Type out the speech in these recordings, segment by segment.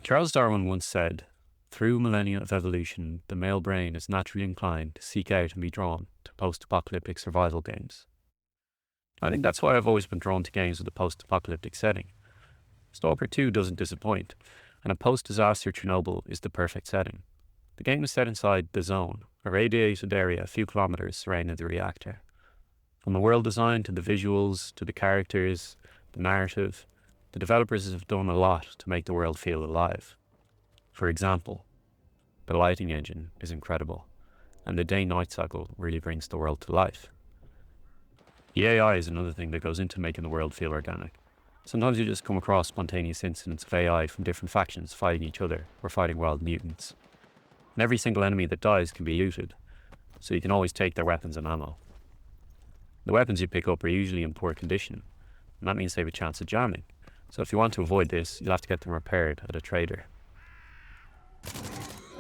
Charles Darwin once said, "Through millennia of evolution, the male brain is naturally inclined to seek out and be drawn to post-apocalyptic survival games." I think that's why I've always been drawn to games with a post-apocalyptic setting. Stalker 2 doesn't disappoint, and a post-disaster Chernobyl is the perfect setting. The game is set inside The Zone, a radiated area a few kilometers surrounding the reactor. From the world design to the visuals, to the characters, the narrative, the developers have done a lot to make the world feel alive. For example, the lighting engine is incredible, and the day-night cycle really brings the world to life. The AI is another thing that goes into making the world feel organic. Sometimes you just come across spontaneous incidents of AI from different factions fighting each other or fighting wild mutants. And every single enemy that dies can be looted, so you can always take their weapons and ammo. The weapons you pick up are usually in poor condition, and that means they have a chance of jamming. So if you want to avoid this, you'll have to get them repaired at a trader.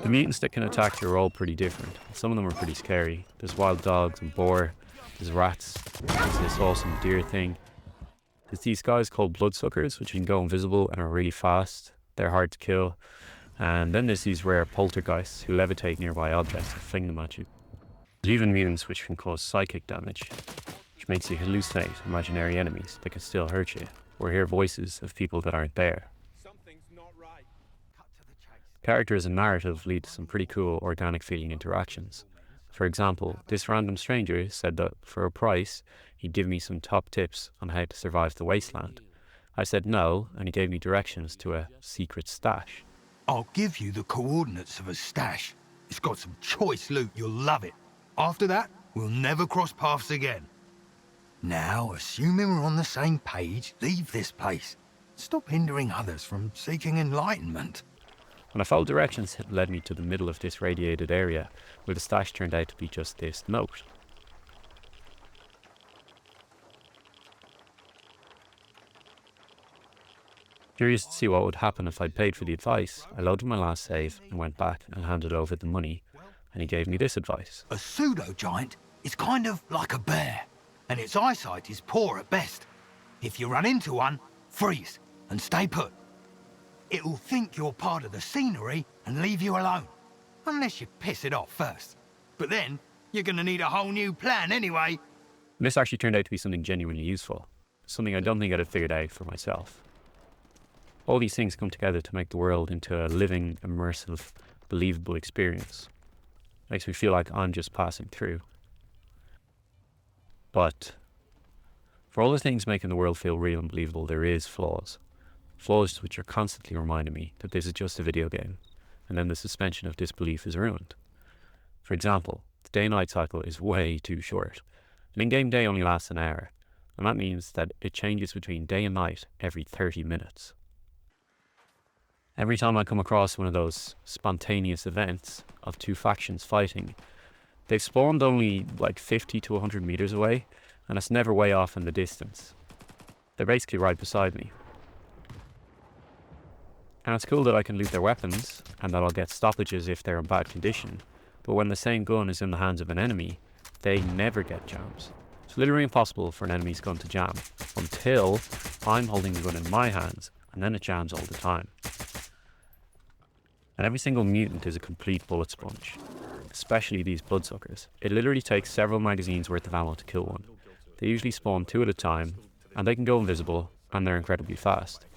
The mutants that can attack you are all pretty different. Some of them are pretty scary. There's wild dogs and boar, there's rats, there's this awesome deer thing. There's these guys called bloodsuckers, which can go invisible and are really fast. They're hard to kill. And then there's these rare poltergeists who levitate nearby objects and fling them at you. There's even mutants which can cause psychic damage, which makes you hallucinate imaginary enemies that can still hurt you, or hear voices of people that aren't there. Something's not right. Cut to the chase. Characters and narrative lead to some pretty cool organic feeling interactions. For example, this random stranger said that for a price, he'd give me some top tips on how to survive the wasteland. I said no, and he gave me directions to a secret stash. I'll give you the coordinates of a stash. It's got some choice loot, you'll love it. After that, we'll never cross paths again. Now, assuming we're on the same page, leave this place. Stop hindering others from seeking enlightenment. When I followed directions, it led me to the middle of this radiated area, where the stash turned out to be just this note. Curious to see what would happen if I'd paid for the advice, I loaded my last save and went back and handed over the money, and he gave me this advice. A pseudo-giant is kind of like a bear, and its eyesight is poor at best. If you run into one, freeze and stay put. It'll think you're part of the scenery and leave you alone, unless you piss it off first. But then, you're gonna need a whole new plan anyway. And this actually turned out to be something genuinely useful, something I don't think I'd have figured out for myself. All these things come together to make the world into a living, immersive, believable experience. Makes me feel like I'm just passing through. But for all the things making the world feel real and believable, there is flaws. Flaws which are constantly reminding me that this is just a video game, and then the suspension of disbelief is ruined. For example, the day-night cycle is way too short. An in-game day only lasts an hour, and that means that it changes between day and night every 30 minutes. Every time I come across one of those spontaneous events of two factions fighting, they've spawned only like 50 to 100 meters away, and it's never way off in the distance. They're basically right beside me. And it's cool that I can loot their weapons, and that I'll get stoppages if they're in bad condition, but when the same gun is in the hands of an enemy, they never get jams. It's literally impossible for an enemy's gun to jam, until I'm holding the gun in my hands, and then it jams all the time. And every single mutant is a complete bullet sponge, especially these bloodsuckers. It literally takes several magazines worth of ammo to kill one. They usually spawn 2 at a time, and they can go invisible, and they're incredibly fast.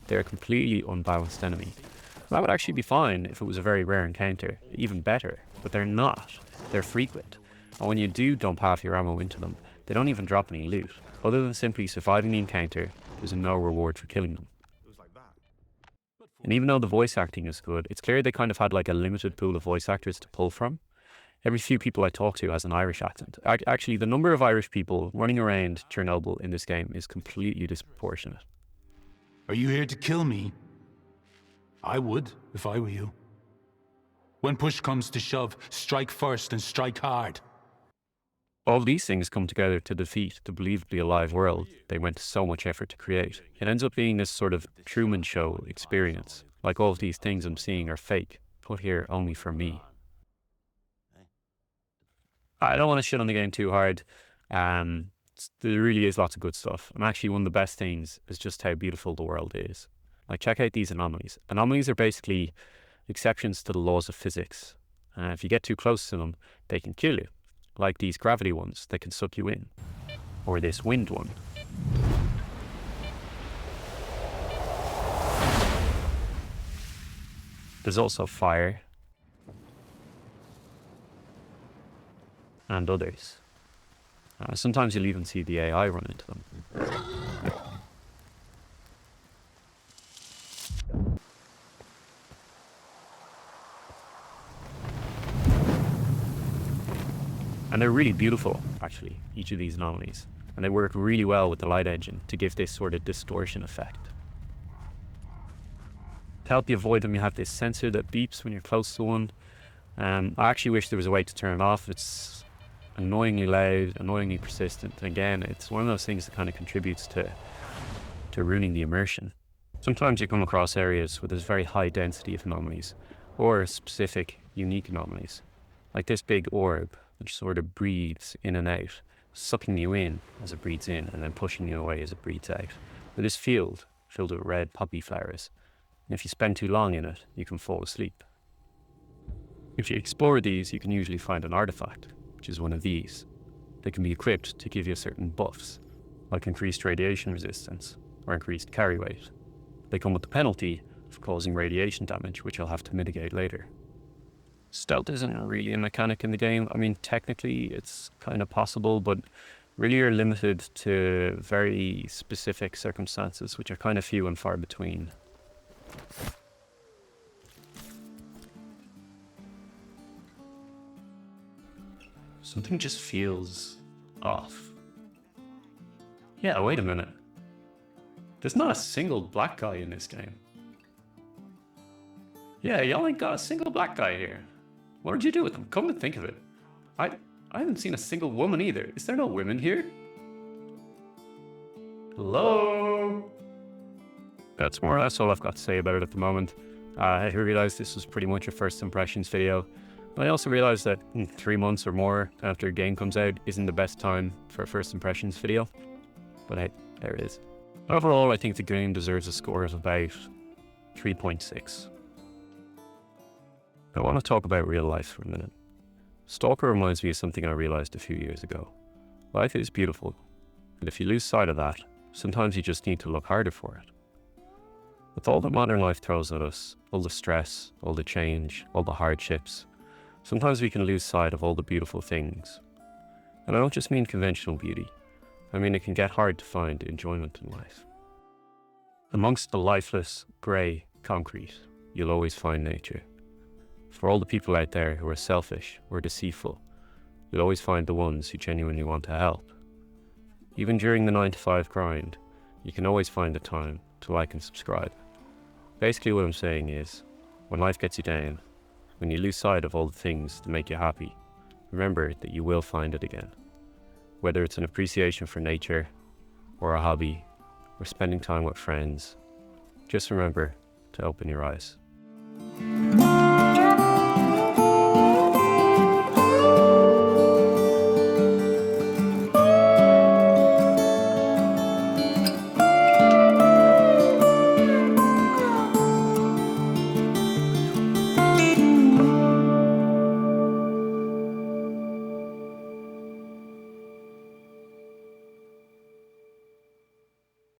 They're a completely unbalanced enemy. That would actually be fine if it was a very rare encounter, even better, but they're not. They're frequent, and when you do dump half your ammo into them, they don't even drop any loot. Other than simply surviving the encounter, there's no reward for killing them. And even though the voice acting is good, it's clear they kind of had like a limited pool of voice actors to pull from. Every few people I talk to has an Irish accent. Actually, the number of Irish people running around Chernobyl in this game is completely disproportionate. Are you here to kill me? I would, if I were you. When push comes to shove, strike first and strike hard. All these things come together to defeat the believably alive world they went to so much effort to create. It ends up being this sort of Truman Show experience. Like all of these things I'm seeing are fake, put here only for me. I don't want to shit on the game too hard. There really is lots of good stuff. And actually one of the best things is just how beautiful the world is. Like, check out these anomalies. Anomalies are basically exceptions to the laws of physics. If you get too close to them, they can kill you. Like these gravity ones, they can suck you in. Or this wind one. There's also fire. And others. Sometimes you'll even see the AI run into them. And they're really beautiful, actually, each of these anomalies. And they work really well with the light engine to give this sort of distortion effect. To help you avoid them, you have this sensor that beeps when you're close to one. I actually wish there was a way to turn it off. It's annoyingly loud, annoyingly persistent. And again, it's one of those things that kind of contributes to ruining the immersion. Sometimes you come across areas where there's very high density of anomalies, or specific, unique anomalies. Like this big orb, which sort of breathes in and out, sucking you in as it breathes in, and then pushing you away as it breathes out. But this field, filled with red poppy flowers, and if you spend too long in it, you can fall asleep. If you explore these, you can usually find an artifact, which is one of these. They can be equipped to give you certain buffs, like increased radiation resistance, or increased carry weight. They come with the penalty of causing radiation damage, which you'll have to mitigate later. Stealth isn't really a mechanic in the game. I mean, technically it's kind of possible, but really you're limited to very specific circumstances, which are kind of few and far between. Something just feels off. Yeah, wait a minute. There's not a single black guy in this game. Yeah, y'all ain't got a single black guy here. What did you do with them? Come to think of it. I haven't seen a single woman either. Is there no women here? Hello? That's more or less all I've got to say about it at the moment. I realized this was pretty much a first impressions video. But I also realized that 3 months or more after a game comes out isn't the best time for a first impressions video. But hey, there it is. Overall, I think the game deserves a score of about 3.6. I want to talk about real life for a minute. STALKER reminds me of something I realized a few years ago. Life is beautiful, and if you lose sight of that, sometimes you just need to look harder for it. With all that modern life throws at us, all the stress, all the change, all the hardships, sometimes we can lose sight of all the beautiful things. And I don't just mean conventional beauty. I mean it can get hard to find enjoyment in life. Amongst the lifeless, grey concrete, you'll always find nature. For all the people out there who are selfish or deceitful, you'll always find the ones who genuinely want to help. Even during the 9-to-5 grind, you can always find the time to like and subscribe. Basically what I'm saying is, when life gets you down, when you lose sight of all the things that make you happy, remember that you will find it again. Whether it's an appreciation for nature, or a hobby, or spending time with friends, just remember to open your eyes.